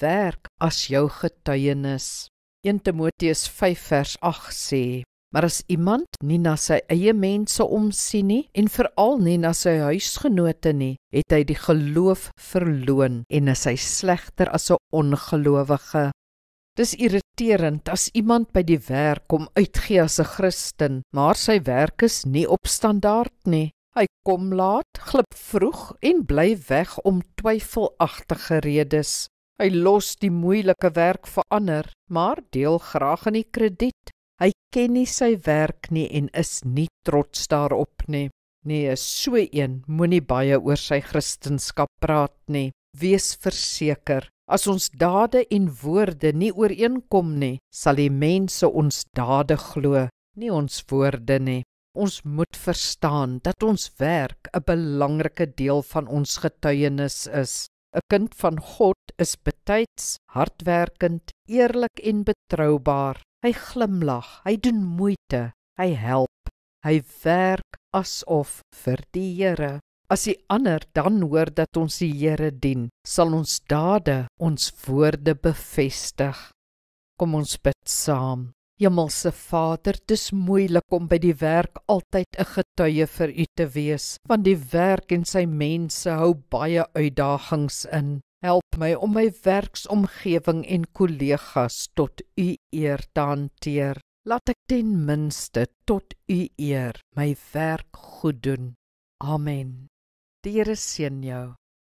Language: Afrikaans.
werk as jou getuienis. 1 Timoteus 5 vers 8 sê, maar as iemand nie na sy eie mense omsien nie, en veral nie na sy huisgenote nie, het hy die geloof verloon en is hy slegter as 'n ongelowige. Dis irriterend as iemand by die werk kom uitgee as 'n Christen, maar sy werk is nie op standaard nie. Hy kom laat, glip vroeg en bly weg om twyfelagtige redes. Hy los die moeilike werk vir ander, maar deel graag in die krediet. Hy ken nie sy werk nie en is nie trots daarop nie. Nee, so een moenie baie oor sy Christenskap praat nie. Wees verseker, as ons dade en woorde nie ooreenkom nie, sal die mense ons dade glo, nie ons woorde nie. Ons moet verstaan dat ons werk 'n belangrike deel van ons getuienis is. 'n Kind van God is betyds, hardwerkend, eerlik en betroubaar. Hy glimlag, hy doen moeite, hy help, hy werk asof vir die Here. As die ander dan hoor dat ons die Here dien, sal ons dade ons woorde bevestig. Kom ons bid saam. Hemelse Vader, dis moeilik om by die werk altyd 'n getuie vir U te wees, want die werk en sy mense hou baie uitdagings in. Help my om my werksomgewing en kollegas tot U eer te hanteer. Laat ek ten minste tot U eer my werk goed doen. Amen. Die Here seën jou.